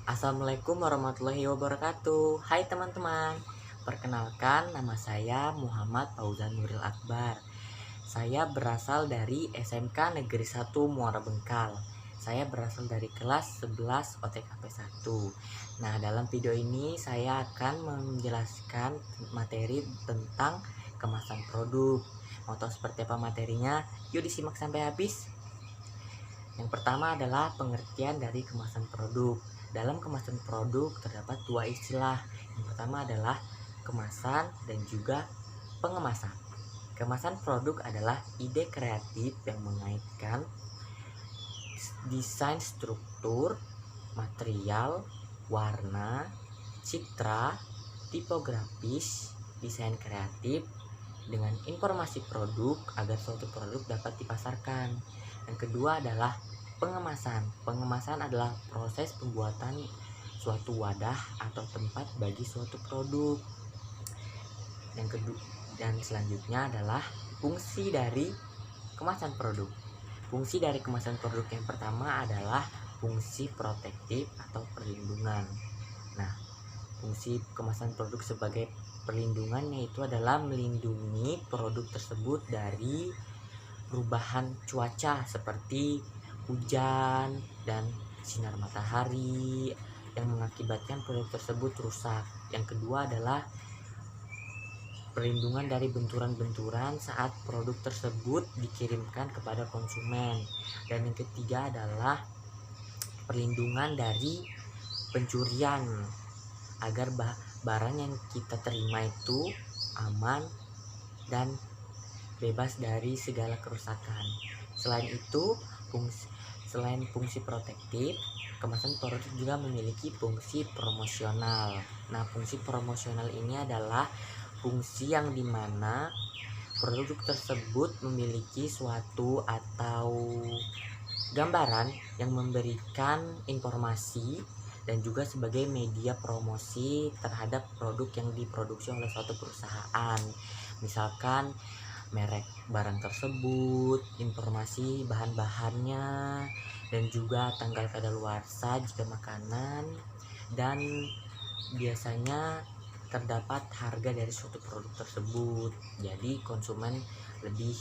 Assalamualaikum warahmatullahi wabarakatuh. Hai teman-teman. Perkenalkan, nama saya Muhammad Fauzan Nuril Akbar. Saya berasal dari SMK Negeri 1 Muara Bengkal. Saya berasal dari kelas 11 OTKP 1. Nah, dalam video ini saya akan menjelaskan materi tentang kemasan produk. Mau tahu seperti apa materinya? Yuk disimak sampai habis. Yang pertama adalah pengertian dari kemasan produk. Dalam kemasan produk terdapat dua istilah. Yang pertama adalah kemasan dan juga pengemasan. Kemasan produk adalah ide kreatif yang mengaitkan desain struktur, material, warna, citra, tipografis, desain kreatif dengan informasi produk agar suatu produk dapat dipasarkan. Yang kedua adalah pengemasan. Pengemasan adalah proses pembuatan suatu wadah atau tempat bagi suatu produk. Yang kedua dan selanjutnya adalah fungsi dari kemasan produk. Fungsi dari kemasan produk yang pertama adalah fungsi protektif atau perlindungan. Nah, fungsi kemasan produk sebagai perlindungan yaitu adalah melindungi produk tersebut dari perubahan cuaca seperti hujan dan sinar matahari yang mengakibatkan produk tersebut rusak. Yang kedua adalah perlindungan dari benturan-benturan saat produk tersebut dikirimkan kepada konsumen. Dan yang ketiga adalah perlindungan dari pencurian agar barang yang kita terima itu aman dan bebas dari segala kerusakan. Selain itu, selain fungsi protektif, kemasan produk juga memiliki fungsi promosional. Nah, fungsi promosional ini adalah fungsi yang dimana produk tersebut memiliki suatu atau gambaran yang memberikan informasi dan juga sebagai media promosi terhadap produk yang diproduksi oleh suatu perusahaan. Misalkan merek barang tersebut, informasi bahan-bahannya, dan juga tanggal kadaluarsa jika makanan, dan biasanya terdapat harga dari suatu produk tersebut. Jadi konsumen lebih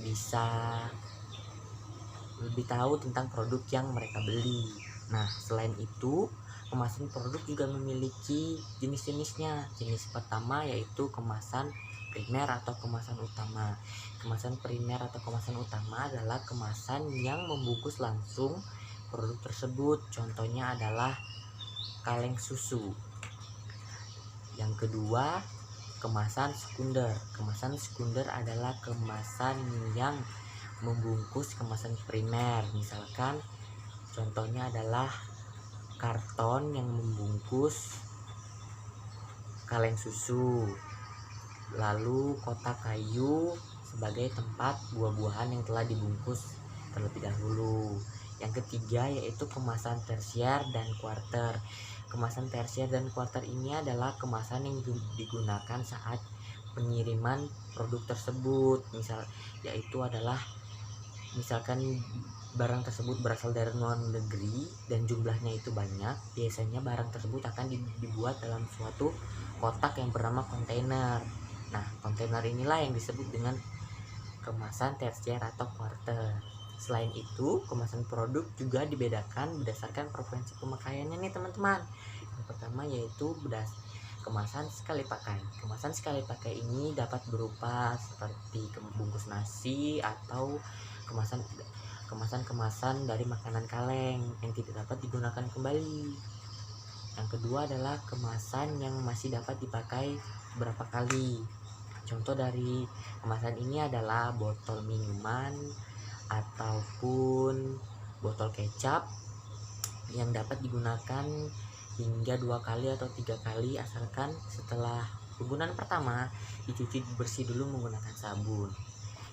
bisa lebih tahu tentang produk yang mereka beli. Nah, selain itu, kemasan produk juga memiliki jenis-jenisnya. Jenis pertama yaitu kemasan primer atau kemasan utama. Kemasan primer atau kemasan utama adalah kemasan yang membungkus langsung produk tersebut. Contohnya adalah kaleng susu. Yang kedua, kemasan sekunder. Kemasan sekunder adalah kemasan yang membungkus kemasan primer. Misalkan contohnya adalah karton yang membungkus kaleng susu, lalu kotak kayu sebagai tempat buah-buahan yang telah dibungkus terlebih dahulu. Yang ketiga yaitu kemasan tersier dan kuarter. Kemasan tersier dan kuarter ini adalah kemasan yang digunakan saat pengiriman produk tersebut. Yaitu adalah misalkan barang tersebut berasal dari luar negeri dan jumlahnya itu banyak, biasanya barang tersebut akan dibuat dalam suatu kotak yang bernama kontainer. Nah, kontainer inilah yang disebut dengan kemasan tersier atau kuarter. Selain itu, kemasan produk juga dibedakan berdasarkan frekuensi pemakaiannya nih teman-teman. Yang pertama yaitu kemasan sekali pakai. Kemasan sekali pakai ini dapat berupa seperti bungkus nasi atau kemasan dari makanan kaleng yang tidak dapat digunakan kembali. Yang kedua adalah kemasan yang masih dapat dipakai beberapa kali. Contoh dari kemasan ini adalah botol minuman ataupun botol kecap yang dapat digunakan hingga 2 kali atau 3 kali asalkan setelah penggunaan pertama dicuci bersih dulu menggunakan sabun.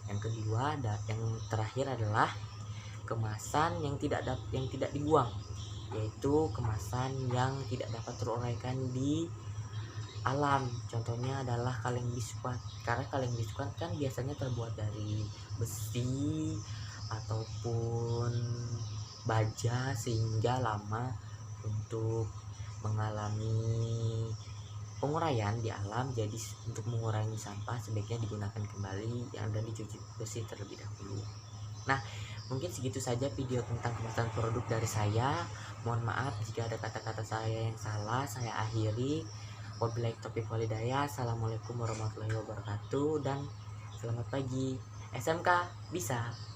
Yang kedua yang terakhir adalah kemasan yang tidak dibuang, yaitu kemasan yang tidak dapat teruraikan di alam. Contohnya adalah kaleng biskuit. Karena kaleng biskuit kan biasanya terbuat dari besi ataupun baja sehingga lama untuk mengalami penguraian di alam. Jadi untuk mengurangi sampah sebaiknya digunakan kembali dan dicuci bersih terlebih dahulu. Nah, mungkin segitu saja video tentang kemasan produk dari saya. Mohon maaf jika ada kata-kata saya yang salah. Saya akhiri. Wabillahi taufiq walhidayah. Assalamualaikum warahmatullahi wabarakatuh dan selamat pagi. SMK bisa.